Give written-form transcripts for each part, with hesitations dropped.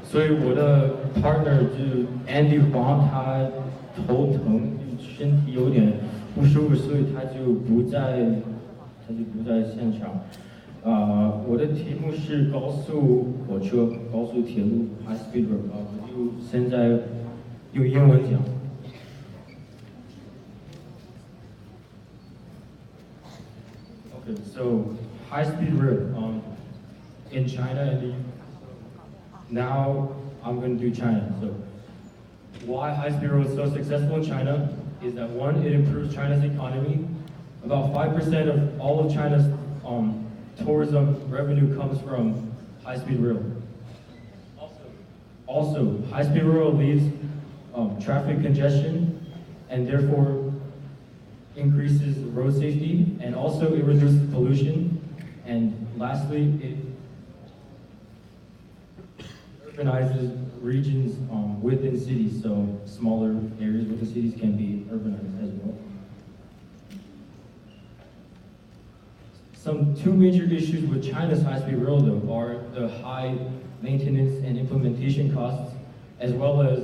所以我的 partner 就 Andy Huang 他头疼，就身体有点不舒服，所以他就不在现场。我的题目是高速火车、高速铁路 （high speed rail）。我就现在用英文讲。Okay, so high speed rail in China and now I'm going to do China. So why high speed rail is so successful in China is that one, it improves China's economy. About 5% of all of China's tourism revenue comes from high speed rail. Also, high speed rail leaves traffic congestion and therefore increases road safety, and also it reduces pollution. And lastly, it urbanizes regions within cities, so smaller areas within cities can be urbanized as well. Some two major issues with China's high-speed rail, though, are the high maintenance and implementation costs, as well as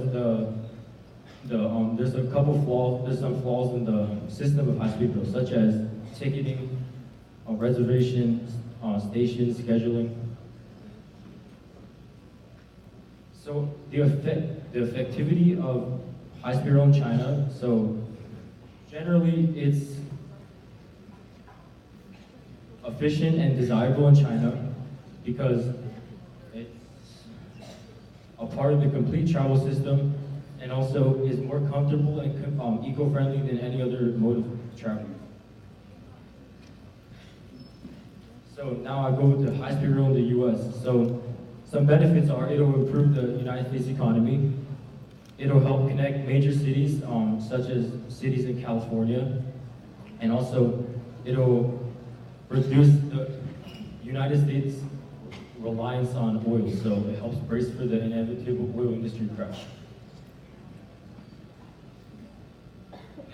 there's a couple flaws. There's some flaws in the system of high-speed rail, such as ticketing, reservations, station scheduling. So the effectivity of high-speed rail in China. So generally, it's efficient and desirable in China because it's a part of the complete travel system and also is more comfortable and eco-friendly than any other mode of travel. So now I go with the high-speed rail in the US. So some benefits are it'll improve the United States economy. It'll help connect major cities, such as cities in California. And also it'll reduce the United States reliance on oil. So it helps brace for the inevitable oil industry crash.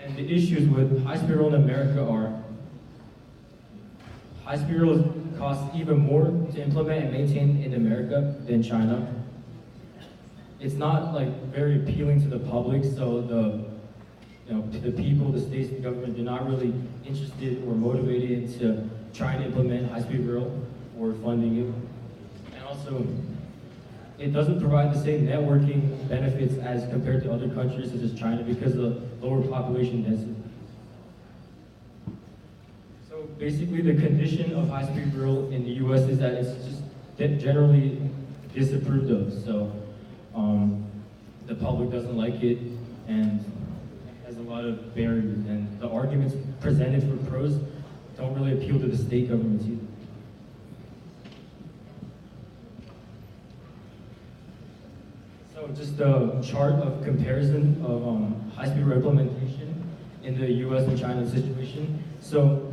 And the issues with high-speed rail in America are high-speed rail costs even more to implement and maintain in America than China. It's not like very appealing to the public, so to the people, the states, the government, they're not really interested or motivated to try and implement high-speed rail or funding it. And also, it doesn't provide the same networking benefits as compared to other countries such as China because of the lower population density. So basically the condition of high-speed rail in the US is that it's just generally disapproved of. So the public doesn't like it and has a lot of barriers, and the arguments presented for pros don't really appeal to the state governments either. So just a chart of comparison of high-speed rail implementation in the US and China situation. So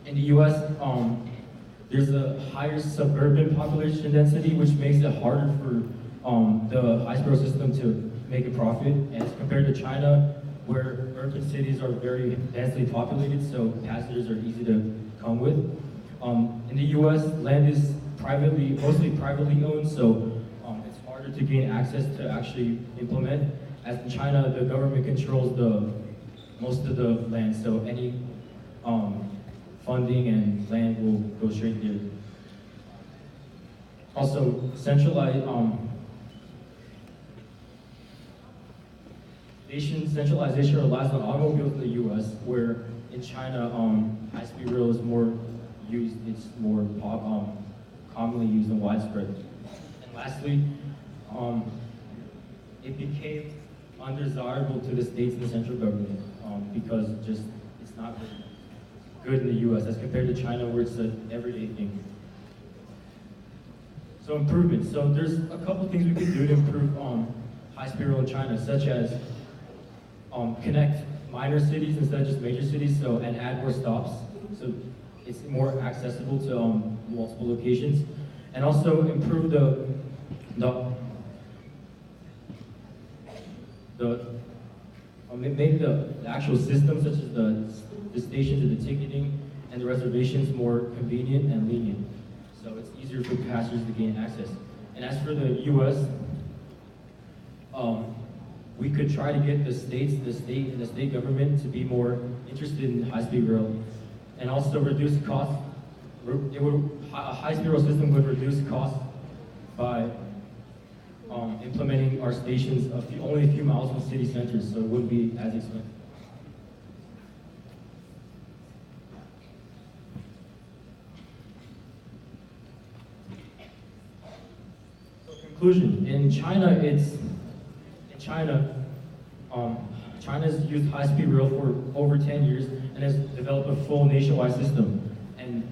in the US, there's a higher suburban population density, which makes it harder for the high-speed rail system to make a profit, as compared to China, where urban cities are very densely populated, so passengers are easy to come with. In the US, land is mostly privately owned, so it's harder to gain access to actually implement. As in China, the government controls most of the land, so any funding and land will go straight there. Also, centralization relies on automobiles in the US, where in China, high-speed rail is more used, it's more commonly used and widespread. And lastly, it became undesirable to the states and the central government because it's not good in the US as compared to China, where it's an everyday thing. So improvements. So there's a couple things we could do to improve high-speed rail in China, such as connect minor cities instead of just major cities, and add more stops, so it's more accessible to multiple locations, and also improve make the actual system, such as the stations and the ticketing and the reservations, more convenient and lenient, so it's easier for passengers to gain access. And as for the U.S., we could try to get the state government to be more interested in high-speed rail, and also reduce costs. A high-speed rail system would reduce costs by implementing our stations only a few miles from city centers, so it wouldn't be as expensive. So conclusion: in China, China's used high-speed rail for over 10 years and has developed a full nationwide system. And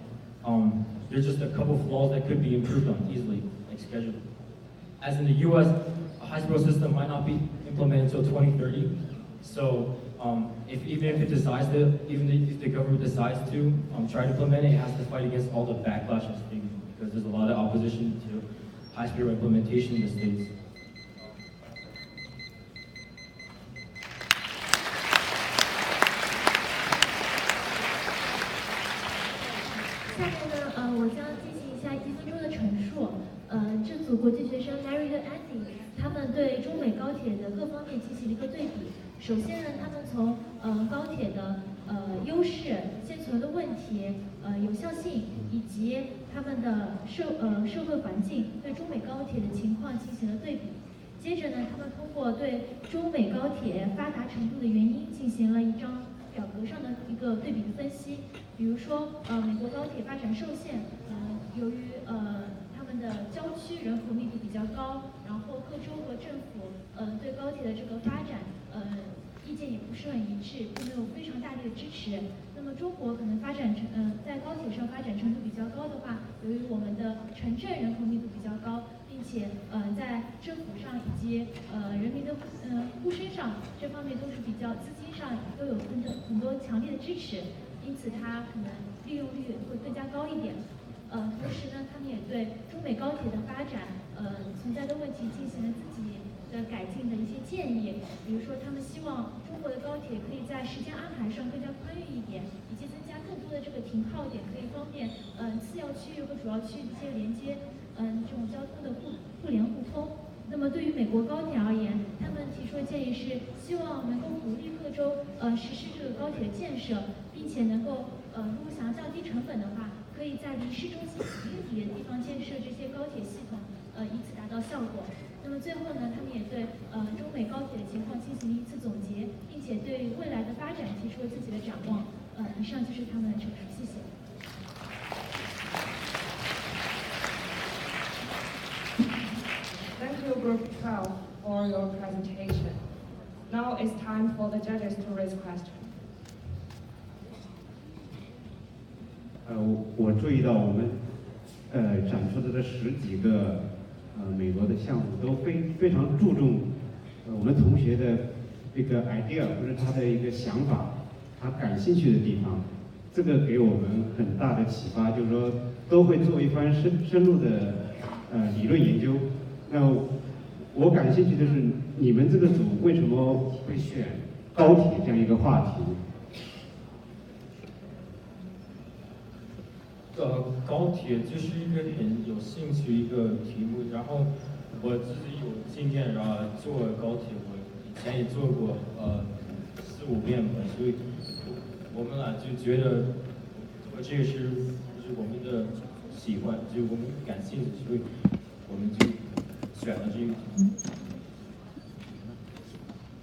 there's just a couple flaws that could be improved on easily, like scheduling. As in the U.S., a high-speed rail system might not be implemented until 2030. So even if the government decides to try to implement it, it has to fight against all the backlash because there's a lot of opposition to high-speed rail implementation in the States.国际学生 Larry 和 Andy 他们对中美高铁的各方面进行了一个对比。首先呢，他们从高铁的优势、现存的问题、有效性以及他们的社会环境对中美高铁的情况进行了对比。接着呢，他们通过对中美高铁发达程度的原因进行了一张表格上的一个对比的分析。比如说，美国高铁发展受限，由于他们的郊区人口密度比较高，然后各州和政府对高铁的这个发展意见也不是很一致，并没有非常大力的支持。那么中国可能发展在高铁上发展程度比较高的话，由于我们的城镇人口密度比较高，并且在政府上以及人民的呼声上这方面都是比较资金上都有很多强烈的支持，因此它可能利用率会更加高一点。同时呢，他们也对中美高铁的发展存在的问题进行了自己的改进的一些建议，比如说他们希望中国的高铁可以在时间安排上更加宽裕一点，以及增加更多的这个停靠点，可以方便次要区域和主要区域的一些连接，这种交通的互联互通。那么对于美国高铁而言，他们提出的建议是希望能够鼓励各州实施这个高铁的建设，并且能够如果想要降低成本的话，可以在离市中心几英里的地方建设这些高铁系统，以此达到效果。那么最后呢，他们也对中美高铁的情况进行了一次总结，并且对未来的发展提出了自己的展望。以上就是他们的陈述，谢谢。Thank you, Group 12, for your presentation. Now it's time for the judges to raise questions. 我注意到我们展出的这10几个美国的项目都非常注重我们同学的这个 idea 或者他的一个想法，他感兴趣的地方，这个给我们很大的启发，就是说都会做一番深入的理论研究。那我感兴趣的是你们这个组为什么会选高铁这样一个话题？高铁就是一个很有兴趣一个题目，然后我自己有经验，然后坐高铁，我以前也坐过4、5遍吧，所以我们俩就觉得这个是我们的喜欢，就我们感兴趣，所以我们就选了这个题目。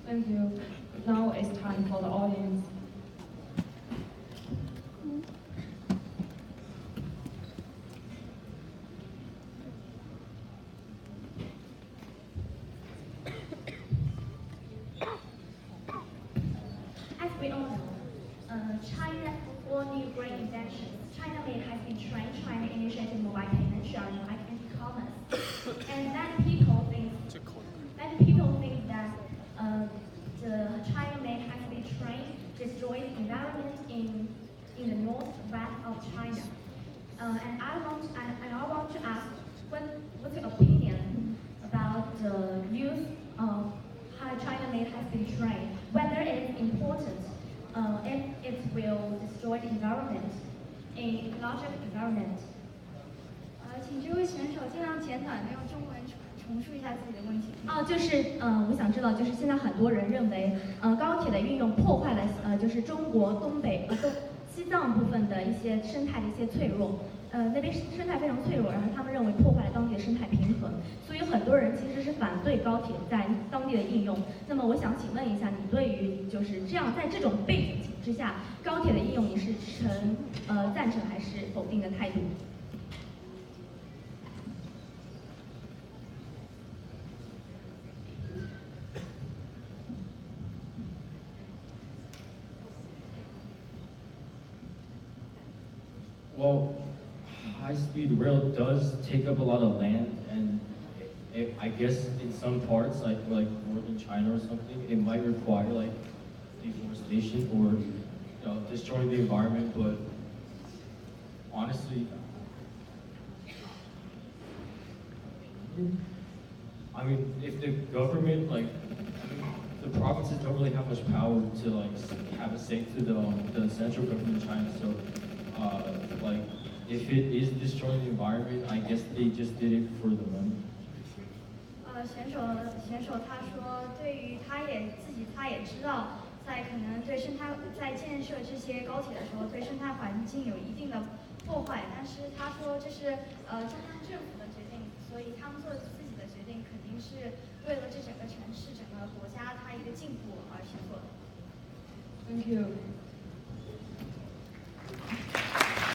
Thank you. Now it's time for the audience. As we all know, China for new great inventions. China has been trying China initiative mobile payment, sharing and e-commerce. And many people think that the China has been trying destroy the environment in the northwest of China. And I want to ask, what's your opinion about the use of how China has been trained? Whether it's important, if it will destroy the environment, a ecological environment. 请这位选手尽量简短的用中文重述一下自己的问题。我想知道，就是现在很多人认为，高铁的运用破坏了就是中国东北西藏部分的一些生态的一些脆弱，那边生态非常脆弱，然后他们认为破坏了当地的生态平衡，所以有很多人其实是反对高铁在当地的应用。那么我想请问一下，你对于就是这样在这种背景之下，高铁的应用你是赞成还是否定的态度？Well, high-speed rail does take up a lot of land, and I guess in some parts, like northern China or something, it might require like deforestation or destroying the environment. But honestly, I mean, if the government the provinces don't really have much power to have a say to the central government in China. So if it is destroying the environment, I guess they just did it for the money. 选手他说，对于他也知道，在可能对生态在建设这些高铁的时候，对生态环境有一定的破坏，但是他说这是中央政府的决定，所以他们做自己的决定肯定是为了这整个城市、整个国家它一个进步而去做的。Thank you.